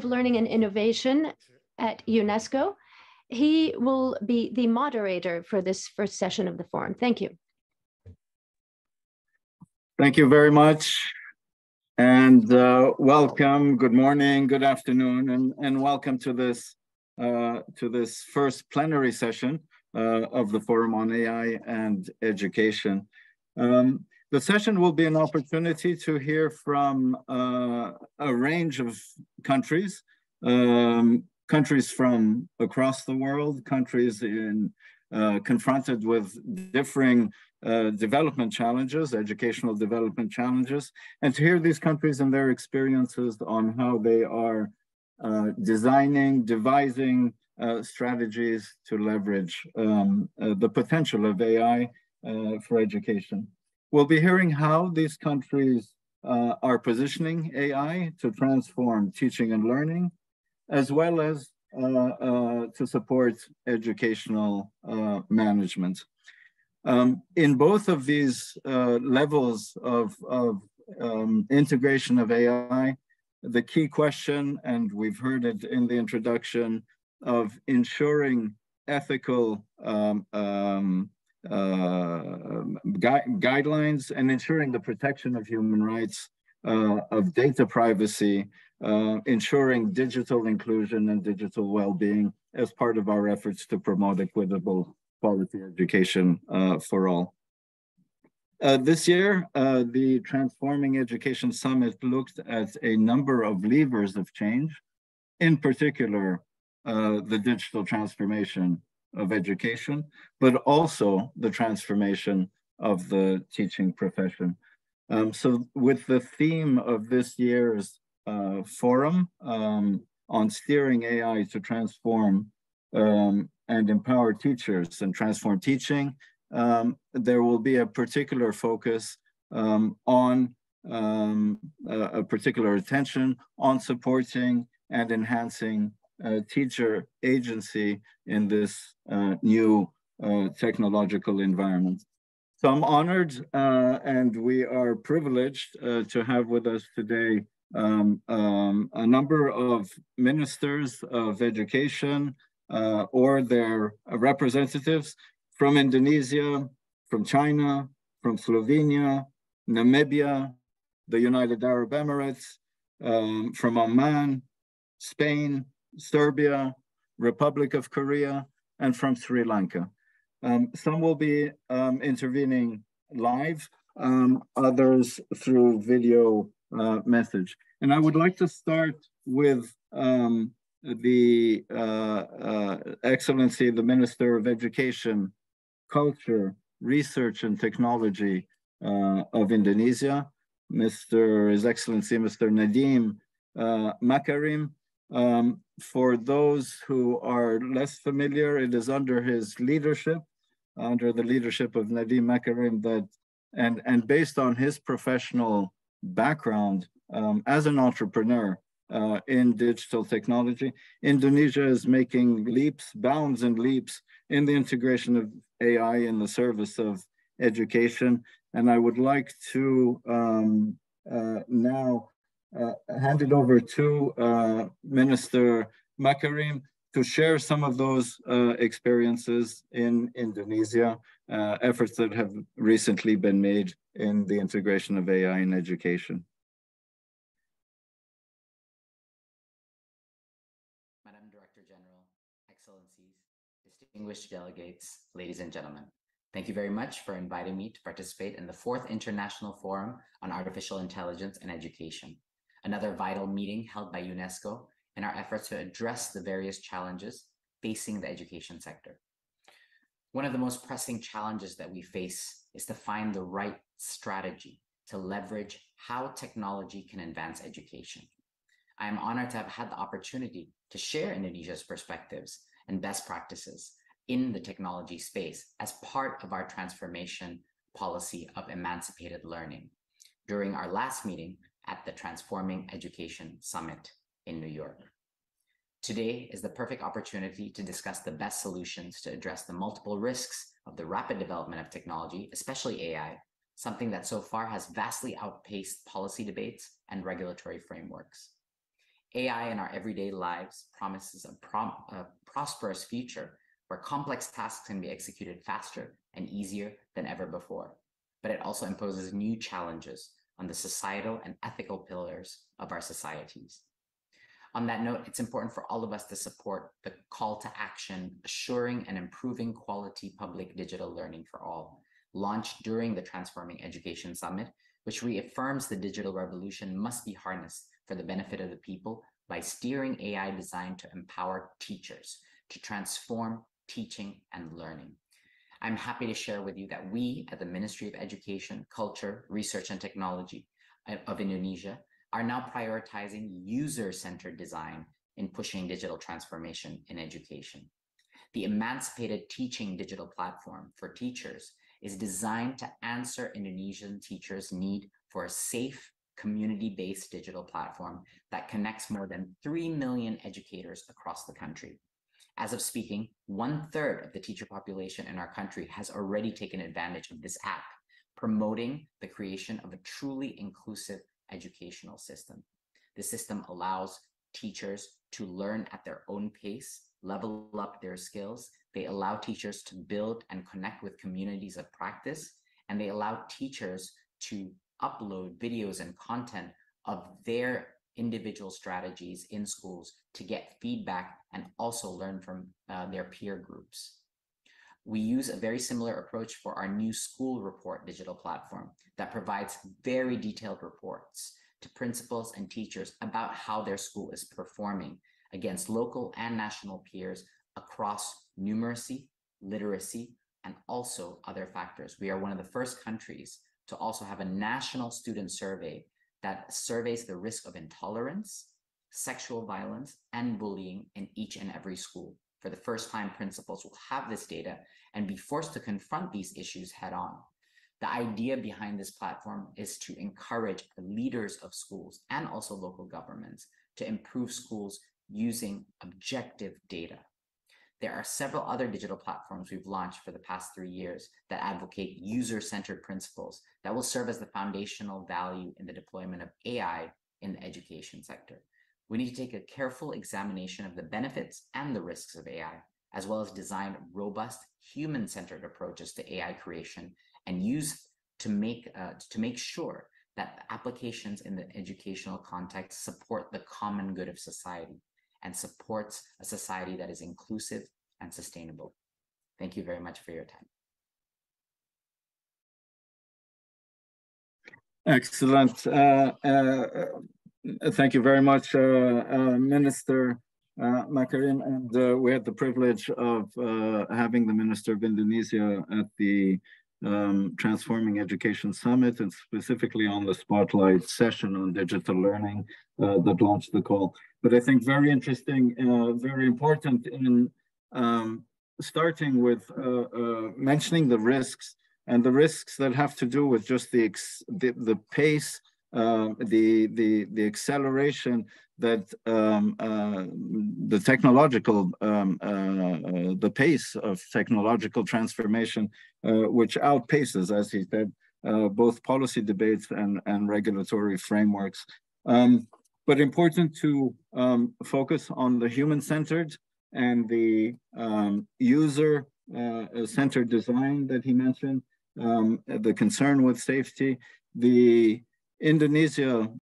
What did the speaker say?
of Learning and Innovation at Unesco. He will be the moderator for this first session of the forum. Thank you. Thank you very much. And welcome, good morning, good afternoon, and welcome to this first plenary session of the Forum on AI and Education. The session will be an opportunity to hear from a range of countries, countries from across the world, countries confronted with differing development challenges, educational development challenges, and to hear these countries and their experiences on how they are devising strategies to leverage the potential of AI for education. We'll be hearing how these countries are positioning AI to transform teaching and learning, as well as to support educational management. In both of these levels of integration of AI, the key question, and we've heard it in the introduction, of ensuring ethical guidelines and ensuring the protection of human rights, of data privacy, ensuring digital inclusion and digital well-being as part of our efforts to promote equitable quality education for all. This year, the Transforming Education Summit looked at a number of levers of change, in particular, the digital transformation of education, but also the transformation of the teaching profession. So with the theme of this year's forum on steering AI to transform and empower teachers and transform teaching, there will be a particular focus on a particular attention on supporting and enhancing teacher agency in this new technological environment. So I'm honored and we are privileged to have with us today a number of ministers of education or their representatives from Indonesia, from China, from Slovenia, Namibia, the United Arab Emirates, from Oman, Spain, Serbia, Republic of Korea, and from Sri Lanka. Some will be intervening live, others through video message. And I would like to start with the Excellency, the Minister of Education, Culture, Research and Technology of Indonesia, His Excellency, Mr. Nadiem Makarim. For those who are less familiar, it is under his leadership, under the leadership of Nadiem Makarim, that, and based on his professional background as an entrepreneur in digital technology, Indonesia is making leaps, bounds and leaps in the integration of AI in the service of education. And I would like to now hand it over to Minister Makarim to share some of those experiences in Indonesia, efforts that have recently been made in the integration of AI in education. Madam Director General, Excellencies, distinguished delegates, ladies and gentlemen. Thank you very much for inviting me to participate in the 4th International Forum on Artificial Intelligence and Education, another vital meeting held by UNESCO in our efforts to address the various challenges facing the education sector. One of the most pressing challenges that we face is to find the right strategy to leverage how technology can advance education. I am honored to have had the opportunity to share Indonesia's perspectives and best practices in the technology space as part of our transformation policy of emancipated learning during our last meeting at the Transforming Education Summit in New York. Today is the perfect opportunity to discuss the best solutions to address the multiple risks of the rapid development of technology, especially AI, something that so far has vastly outpaced policy debates and regulatory frameworks. AI in our everyday lives promises a prosperous future where complex tasks can be executed faster and easier than ever before. But it also imposes new challenges on the societal and ethical pillars of our societies. On that note, it's important for all of us to support the call to action, assuring and improving quality public digital learning for all, launched during the Transforming Education Summit, which reaffirms the digital revolution must be harnessed for the benefit of the people by steering AI designed to empower teachers to transform teaching and learning. I'm happy to share with you that we at the Ministry of Education, Culture, Research and Technology of Indonesia are now prioritizing user-centered design in pushing digital transformation in education. The Emancipated Teaching Digital Platform for Teachers is designed to answer Indonesian teachers' need for a safe, community-based digital platform that connects more than 3 million educators across the country. As of speaking, 1/3 of the teacher population in our country has already taken advantage of this app, promoting the creation of a truly inclusive educational system. The system allows teachers to learn at their own pace, level up their skills. They allow teachers to build and connect with communities of practice, and they allow teachers to upload videos and content of their individual strategies in schools to get feedback and also learn from their peer groups. We use a very similar approach for our new school report digital platform that provides very detailed reports to principals and teachers about how their school is performing against local and national peers across numeracy, literacy, and also other factors. We are one of the first countries to also have a national student survey that surveys the risk of intolerance, sexual violence, and bullying in each and every school. For the first time, principals will have this data and be forced to confront these issues head on. The idea behind this platform is to encourage leaders of schools and also local governments to improve schools using objective data. There are several other digital platforms we've launched for the past 3 years that advocate user-centered principles that will serve as the foundational value in the deployment of AI in the education sector. We need to take a careful examination of the benefits and the risks of AI, as well as design robust human-centered approaches to AI creation and use to make sure that the applications in the educational context support the common good of society and supports a society that is inclusive and sustainable. Thank you very much for your time. Excellent. Thank you very much, Minister Makarim. And we had the privilege of having the Minister of Indonesia at the Transforming Education Summit, and specifically on the spotlight session on digital learning that launched the call. But I think very interesting, very important in starting with mentioning the risks, and the risks that have to do with just the pace, the acceleration that the technological, the pace of technological transformation, which outpaces, as he said, both policy debates and regulatory frameworks. But important to focus on the human-centered and the user-centered design that he mentioned, the concern with safety. The Indonesia